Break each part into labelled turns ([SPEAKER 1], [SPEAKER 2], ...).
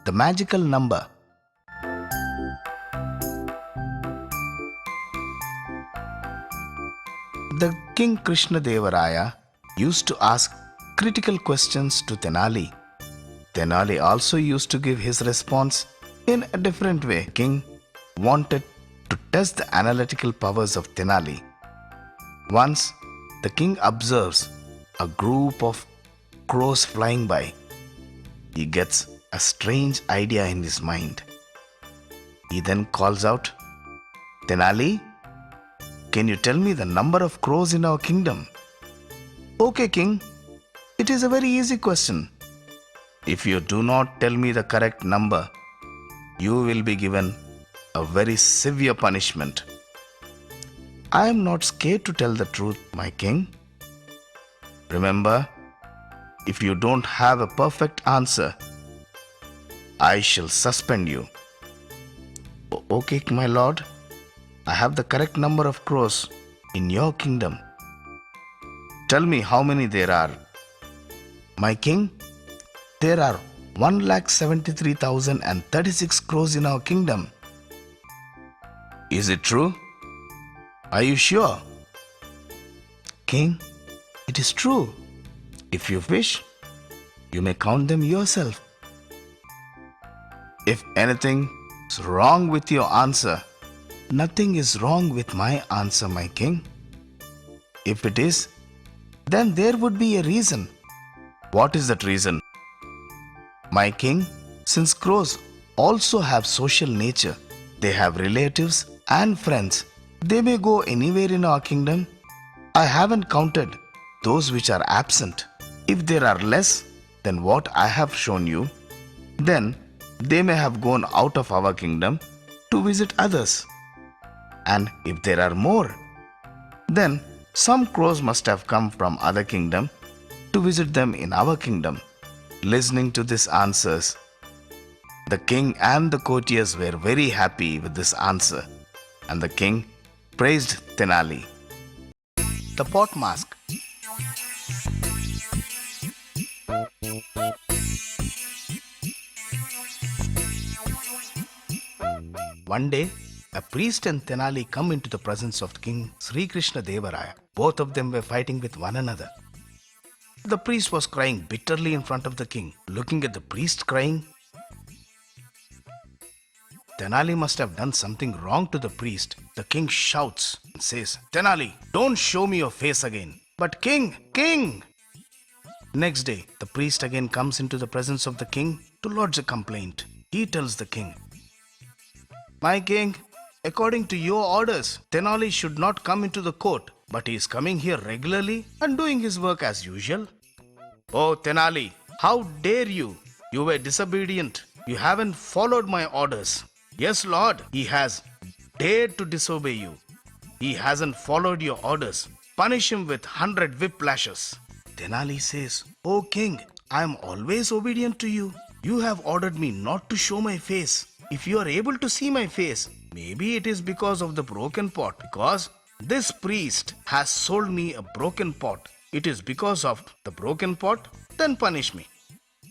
[SPEAKER 1] the magical number. The King Krishna Devaraya used to ask critical questions to Tenali. Tenali also used to give his response in a different way. King wanted to test the analytical powers of Tenali. Once, the king observes a group of crows flying by. He gets a strange idea in his mind. He then calls out, "Tenali, can you tell me the number of crows in our kingdom?" "Okay, king, it is a very easy question. If you do not tell me the correct number, you will be given a very severe punishment." "I am not scared to tell the truth, my king. Remember, if you don't have a perfect answer, I shall suspend you." "Okay, my lord. I have the correct number of crows in your kingdom." "Tell me how many there are." "My king, there are 1,73,036 crows in our kingdom." "Is it true? Are you sure?" "King, it is true. If you wish, you may count them yourself." "If anything is wrong with your answer..." "Nothing is wrong with my answer, my king. If it is, then there would be a reason." "What is that reason?" "My king, since crows also have social nature, they have relatives and friends. They may go anywhere in our kingdom. I haven't counted those which are absent. If there are less than what I have shown you, then they may have gone out of our kingdom to visit others. And if there are more, then some crows must have come from other kingdom to visit them in our kingdom." Listening to these answers, the king and the courtiers were very happy with this answer, and the king praised Tenali. The pot mask. One day, a priest and Tenali come into the presence of King Sri Krishna Devaraya. Both of them were fighting with one another. The priest was crying bitterly in front of the king. Looking at the priest crying, Tenali must have done something wrong to the priest. The king shouts and says, "Tenali, don't show me your face again." "But king, king!" Next day, the priest again comes into the presence of the king to lodge a complaint. He tells the king, "My king, according to your orders, Tenali should not come into the court, but he is coming here regularly and doing his work as usual." "Oh, Tenali, how dare you? You were disobedient. You haven't followed my orders." "Yes, Lord, he has dared to disobey you. He hasn't followed your orders. Punish him with 100 whip lashes." Tenali says, "Oh king, I am always obedient to you. You have ordered me not to show my face. If you are able to see my face, maybe it is because of the broken pot. Because this priest has sold me a broken pot. It is because of the broken pot, then punish me."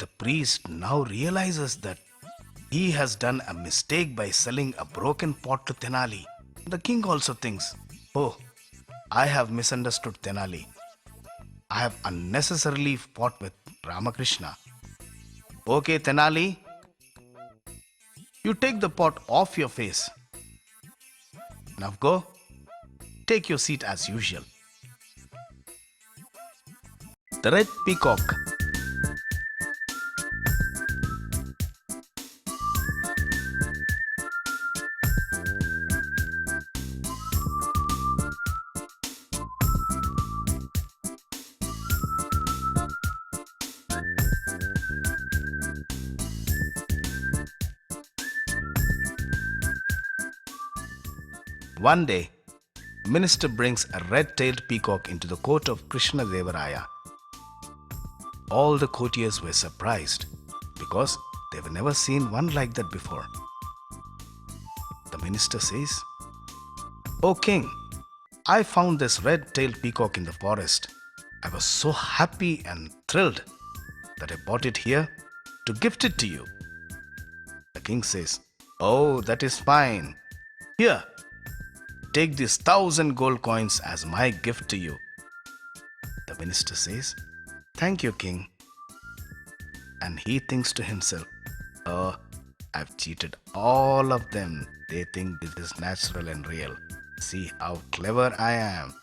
[SPEAKER 1] The priest now realizes that he has done a mistake by selling a broken pot to Tenali. The king also thinks, "Oh, I have misunderstood Tenali. I have unnecessarily fought with Ramakrishna. Okay, Tenali, you take the pot off your face. Now go, take your seat as usual." The Red Peacock. One day, a minister brings a red-tailed peacock into the court of Krishna Devaraya. All the courtiers were surprised because they have never seen one like that before. The minister says, "O king, I found this red-tailed peacock in the forest. I was so happy and thrilled that I brought it here to gift it to you." king says, "Oh, that is fine. Here, take these 1,000 gold coins as my gift to you." The minister says, "Thank you, king." And he thinks to himself, "Oh, I've cheated all of them. They think this is natural and real. See how clever I am."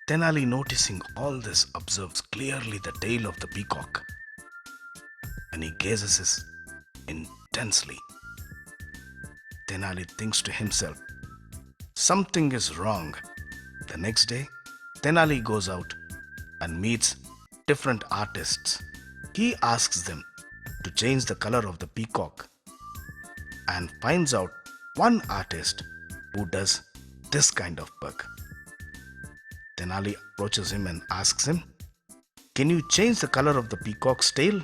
[SPEAKER 1] Tenali, noticing all this, observes clearly the tail of the peacock, and he gazes intensely. Tenali thinks to himself, something is wrong. The next day, Tenali goes out and meets different artists. He asks them to change the color of the peacock and finds out one artist who does this kind of work. Tenali approaches him and asks him, "Can you change the color of the peacock's tail?"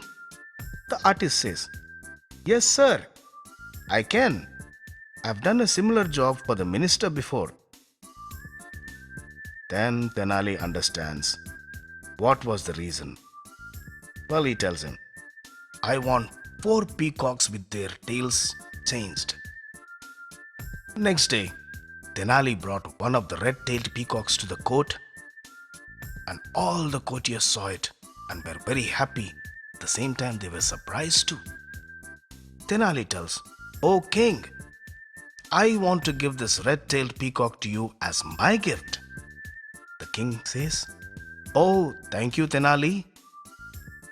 [SPEAKER 1] The artist says, "Yes, sir, I can. I've done a similar job for the minister before." Then Tenali understands what was the reason. Well, he tells him, "I want 4 peacocks with their tails changed." Next day, Tenali brought one of the red-tailed peacocks to the court, and all the courtiers saw it and were very happy. At the same time, they were surprised too. Tenali tells, "Oh king, I want to give this red-tailed peacock to you as my gift." The king says, "Oh, thank you, Tenali.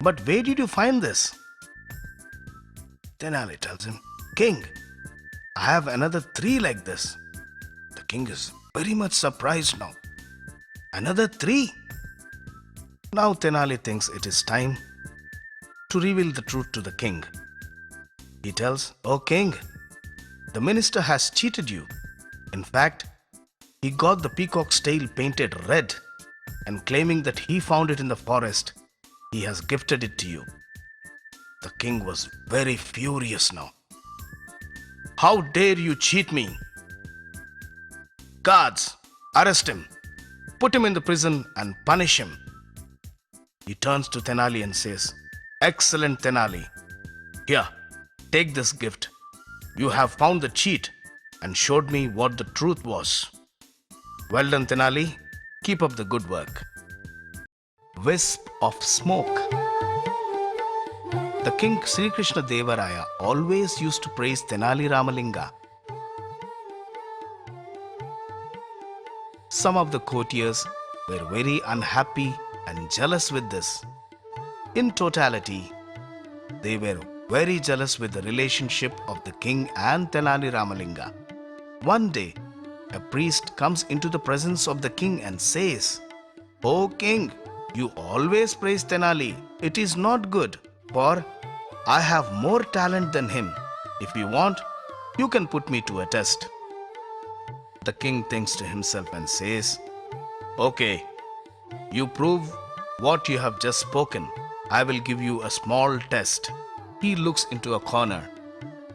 [SPEAKER 1] But where did you find this?" Tenali tells him, "King, I have another 3 like this." The king is very much surprised now. Another 3? Now Tenali thinks it is time to reveal the truth to the king. He tells, "Oh king, the minister has cheated you. In fact, he got the peacock's tail painted red, and claiming that he found it in the forest, he has gifted it to you." The king was very furious now. "How dare you cheat me? Guards, arrest him. Put him in the prison and punish him." He turns to Tenali and says, "Excellent, Tenali. Here, take this gift. You have found the cheat and showed me what the truth was. Well done, Tenali. Keep up the good work." Wisp of Smoke. The king Sri Krishna Devaraya always used to praise Tenali Ramalinga. Some of the courtiers were very unhappy and jealous with this. In totality, they were very jealous with the relationship of the king and Tenali Ramalinga. One day, a priest comes into the presence of the king and says, "O king, you always praise Tenali. It is not good, for I have more talent than him. If you want, you can put me to a test." The king thinks to himself and says, "Okay, you prove what you have just spoken. I will give you a small test." He looks into a corner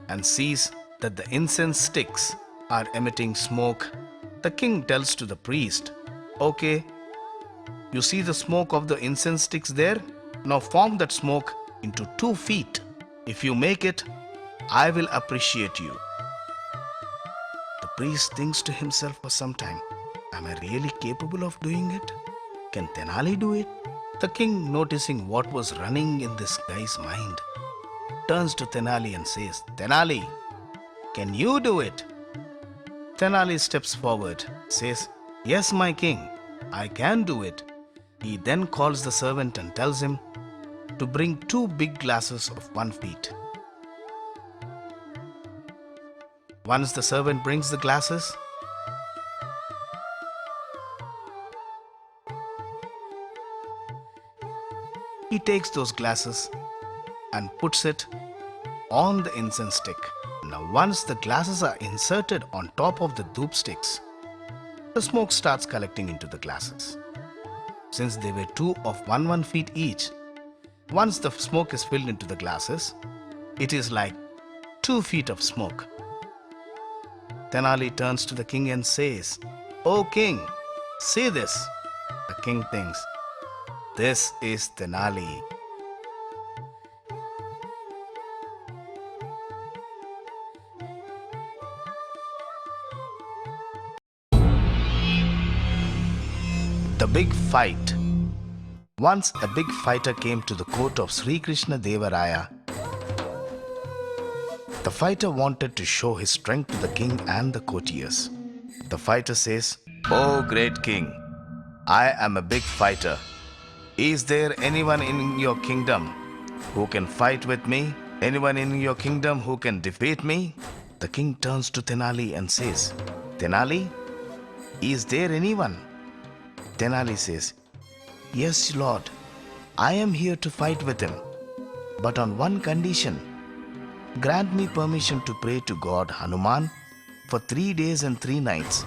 [SPEAKER 1] and sees that the incense sticks are emitting smoke. The king tells to the priest, "Okay, you see the smoke of the incense sticks there? Now form that smoke into 2 feet. If you make it, I will appreciate you." The priest thinks to himself for some time, "Am I really capable of doing it? Can Tenali do it?" The king, noticing what was running in this guy's mind, turns to Tenali and says, "Tenali, can you do it?" Tenali steps forward, says, "Yes, my king, I can do it." He then calls the servant and tells him to bring 2 big glasses of 1 feet. Once the servant brings the glasses, he takes those glasses and puts it on the incense stick. Now once the glasses are inserted on top of the dhoop sticks, the smoke starts collecting into the glasses. Since they were 2 of 1 feet each, once the smoke is filled into the glasses, it is like 2 feet of smoke. Tenali turns to the king and says, "O king, see this." The king thinks, "This is Tenali." big fight. Once a big fighter came to the court of Sri Krishna Devaraya. The fighter wanted to show his strength to the king and the courtiers. The fighter says, "Oh great king, I am a big fighter. Is there anyone in your kingdom who can fight with me? Anyone in your kingdom who can defeat me?" The king turns to Tenali and says, "Tenali, is there anyone?" Tenali says, "Yes, Lord, I am here to fight with him, but on one condition. Grant me permission to pray to God Hanuman for 3 days and 3 nights.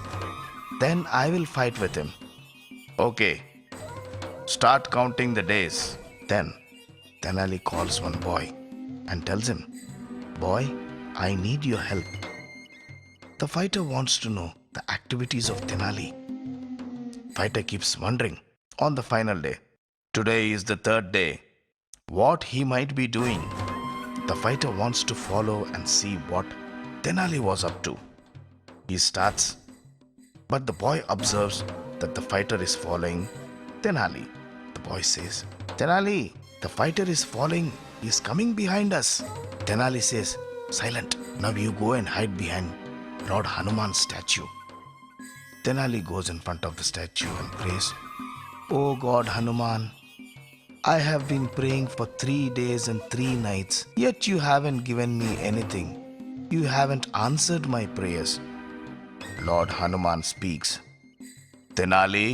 [SPEAKER 1] Then I will fight with him." "Okay, start counting the days." Then Tenali calls one boy and tells him, "Boy, I need your help." The fighter wants to know the activities of Tenali. Fighter keeps wondering on the final day. Today is the 3rd day. What he might be doing. The fighter wants to follow and see what Tenali was up to. He starts, but the boy observes that the fighter is following Tenali. The boy says, "Tenali, the fighter is following. He is coming behind us." Tenali says, "Silent. Now you go and hide behind Lord Hanuman's statue." Tenali goes in front of the statue and prays, "Oh God Hanuman, I have been praying for 3 days and 3 nights, yet you haven't given me anything. You haven't answered my prayers." Lord Hanuman speaks, "Tenali,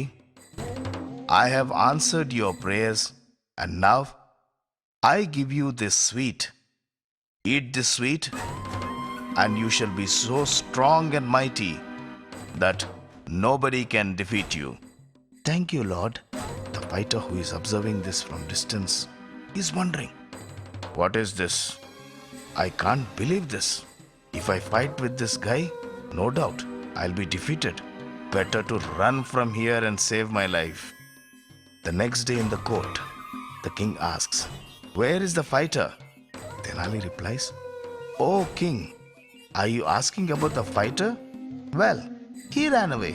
[SPEAKER 1] I have answered your prayers, and now I give you this sweet. Eat this sweet, and you shall be so strong and mighty that nobody can defeat you." "Thank you, Lord." The fighter, who is observing this from distance, is wondering, "What is this? I can't believe this. If I fight with this guy, no doubt I'll be defeated. Better to run from here and save my life." The next day in the court, the king asks, "Where is the fighter?" Tenali replies, "Oh king, are you asking about the fighter? Well, he ran away."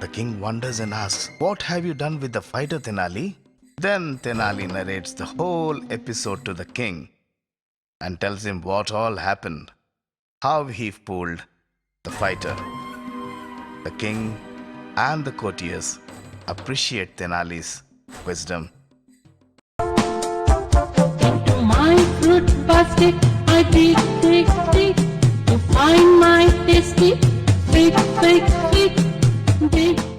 [SPEAKER 1] The king wonders and asks, "What have you done with the fighter, Tenali?" Then Tenali narrates the whole episode to the king and tells him what all happened, how he fooled the fighter. The king and the courtiers appreciate Tenali's wisdom.
[SPEAKER 2] Into my fruit basket I dig, dig, dig to find my tasty